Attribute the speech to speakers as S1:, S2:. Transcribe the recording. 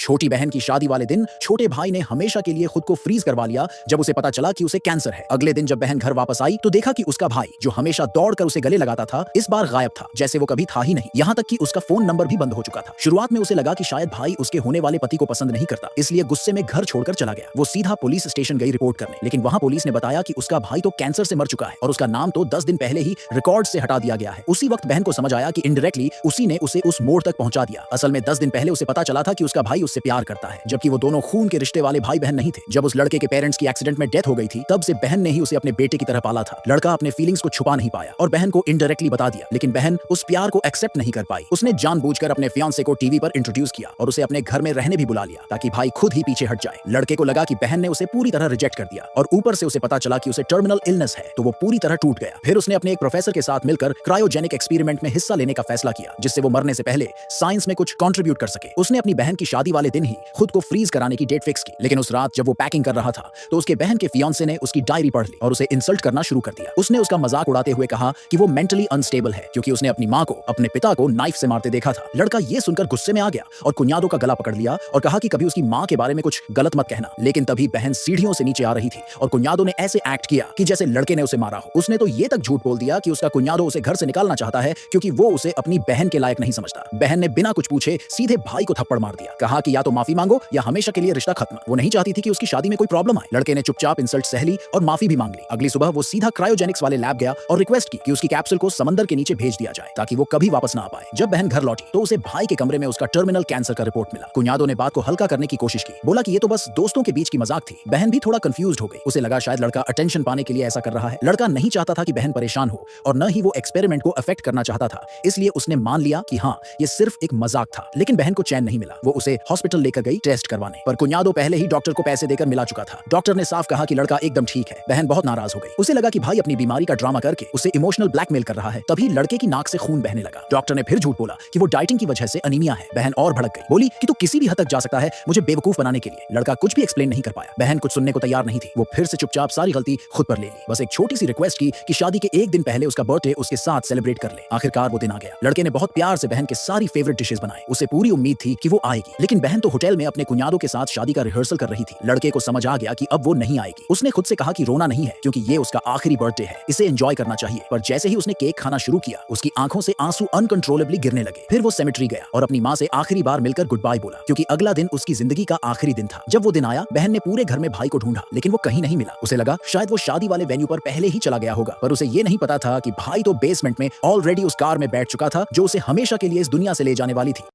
S1: छोटी बहन की शादी वाले दिन छोटे भाई ने हमेशा के लिए खुद को फ्रीज करवा लिया जब उसे पता चला कि उसे कैंसर है। अगले दिन जब बहन घर वापस आई तो देखा कि उसका भाई जो हमेशा दौड़कर उसे गले लगाता था इस बार गायब था, जैसे वो कभी था ही नहीं। यहाँ तक कि उसका फोन नंबर भी बंद हो चुका था। शुरुआत में उसे लगा कि शायद भाई उसके होने वाले पति को पसंद नहीं करता, इसलिए गुस्से में घर छोड़कर चला गया। वो सीधा पुलिस स्टेशन गई रिपोर्ट करने, लेकिन वहाँ पुलिस ने बताया कि उसका भाई तो कैंसर से मर चुका है और उसका नाम तो 10 दिन पहले ही रिकॉर्ड से हटा दिया गया है। उसी वक्त बहन को समझ आया कि इनडायरेक्टली उसी ने उसे उस मोड़ तक पहुंचा दिया। असल में 10 दिन पहले उसे पता चला था कि उसका भाई उससे प्यार करता है, जबकि वो दोनों खून के रिश्ते वाले भाई बहन नहीं थे। जब उस लड़के के पेरेंट्स की एक्सीडेंट में डेथ हो गई थी तब से बहन ने ही उसे अपने बेटे की तरह पाला था। लड़का अपने फीलिंग्स को छुपा नहीं पाया और बहन को इनडायरेक्टली बता दिया, लेकिन बहन उस प्यार को एक्सेप्ट नहीं कर पाई। उसने जानबूझकर अपने फियांसे को टीवी पर इंट्रोड्यूस किया और उसे अपने घर में रहने भी बुला लिया ताकि भाई खुद ही पीछे हट जाए। लड़के को लगा कि बहन ने उसे पूरी तरह रिजेक्ट कर दिया और ऊपर से उसे पता चला कि उसे टर्मिनल इलनेस है, तो वो पूरी तरह टूट गया। फिर उसने अपने एक प्रोफेसर के साथ मिलकर क्रायोजेनिक एक्सपेरिमेंट में हिस्सा लेने का फैसला किया, जिससे वो मरने से पहले साइंस में कुछ कंट्रीब्यूट कर सके। उसने अपनी बहन की शादी वाले दिन ही खुद को फ्रीज कराने की डेट फिक्स की, लेकिन उस रात जब वो पैकिंग कर रहा था तो उसके बहन के फियांसे ने उसकी डायरी पढ़ ली और उसे इंसल्ट करना शुरू कर दिया। उसने उसका मजाक उड़ाते हुए कहा कि वो मेंटली अनस्टेबल है क्योंकि उसने अपनी माँ को अपने पिता को नाइफ से मारते देखा था। लड़का ये सुनकर गुस्से में आ गया और कुन्यादो का गला पकड़ लिया और कहा कि कभी उसकी माँ के बारे में कुछ गलत मत कहना। लेकिन तभी बहन सीढ़ियों से नीचे आ रही थी और कुन्यादो ने ऐसे एक्ट किया कि जैसे लड़के ने उसे मारा हो। उसने तो ये तक झूठ बोल दिया कि उसका कुन्यादो उसे घर से निकालना चाहता है क्योंकि वो उसे अपनी बहन के लायक नहीं समझता। बहन ने बिना कुछ पूछे सीधे भाई को थप्पड़ मार दिया, कहा कि या तो माफी मांगो या हमेशा के लिए रिश्ता खत्म। वो नहीं चाहती थी कि उसकी शादी में कोई प्रॉब्लम आए। लड़के ने चुपचाप इंसल्ट सह ली और माफी भी मांग ली। अगली सुबह वो सीधा क्रायोजेनिक्स वाले लैब गया और रिक्वेस्ट की कि उसकी कैप्सूल को समंदर के नीचे भेज दिया जाए ताकि वो कभी वापस ना आ पाए। जब बहन घर लौटी तो उसे भाई के कमरे में उसका टर्मिनल कैंसर का रिपोर्ट मिला। कुन्यादो ने बात को हल्का करने की कोशिश की, बोला कि ये तो बस दोस्तों के बीच की मजाक थी। बहन भी थोड़ा कंफ्यूज्ड हो गई। उसे लगा शायद लड़का अटेंशन पाने के लिए ऐसा कर रहा है। लड़का नहीं चाहता था कि बहन परेशान हो और न ही वो एक्सपेरिमेंट को अफेक्ट करना चाहता था, इसलिए उसने मान लिया कि हाँ ये सिर्फ एक मजाक था। लेकिन बहन को चैन नहीं मिला। वो उसे हॉस्पिटल लेकर गई टेस्ट करवाने, पर कुन्यादो पहले ही डॉक्टर को पैसे देकर मिला चुका था। डॉक्टर ने साफ कहा कि लड़का एकदम ठीक है। बहन बहुत नाराज हो गई। उसे लगा कि भाई अपनी बीमारी का ड्रामा करके उसे इमोशनल ब्लैकमेल कर रहा है। तभी लड़के की नाक से खून बहने लगा। डॉक्टर ने फिर झूठ बोला कि वो डाइटिंग की वजह से अनीमिया है। बहन और भड़क गई, बोली कि तू किसी भी हद तक जा सकता है मुझे बेवकूफ बनाने के लिए। लड़का कुछ भी एक्सप्लेन नहीं कर पाया। बहन कुछ सुनने को तैयार नहीं थी। वो फिर से चुपचाप सारी गलती खुद पर ले ली। बस एक छोटी सी रिक्वेस्ट की कि शादी के एक दिन पहले उसका बर्थडे उसके साथ सेलिब्रेट कर ले। आखिरकार वो दिन आ गया। लड़के ने बहुत प्यार से बहन के सारी फेवरेट डिशेस बनाए। उसे पूरी उम्मीद थी कि वो आएगी, लेकिन बहन तो होटल में अपने कुन्यादों के साथ शादी का रिहर्सल कर रही थी। लड़के को समझ आ गया कि अब वो नहीं आएगी। उसने खुद से कहा कि रोना नहीं है क्योंकि ये उसका आखिरी बर्थडे है, इसे एंजॉय करना चाहिए। पर जैसे ही उसने केक खाना शुरू किया उसकी आंखों से आंसू अनकंट्रोलेबली गिरने लगे। फिर वो सेमेट्री गया और अपनी माँ से आखिरी बार मिलकर गुड बाय बोला, क्योंकि अगला दिन उसकी जिंदगी का आखिरी दिन था। जब वो दिन आया बहन ने पूरे घर में भाई को ढूंढा, लेकिन वो कहीं नहीं मिला। उसे लगा शायद वो शादी वाले वेन्यू पर पहले ही चला गया होगा, पर उसे ये नहीं पता था कि भाई तो बेसमेंट में ऑलरेडी उस कार में बैठ चुका था जो उसे हमेशा के लिए इस दुनिया से ले जाने वाली थी।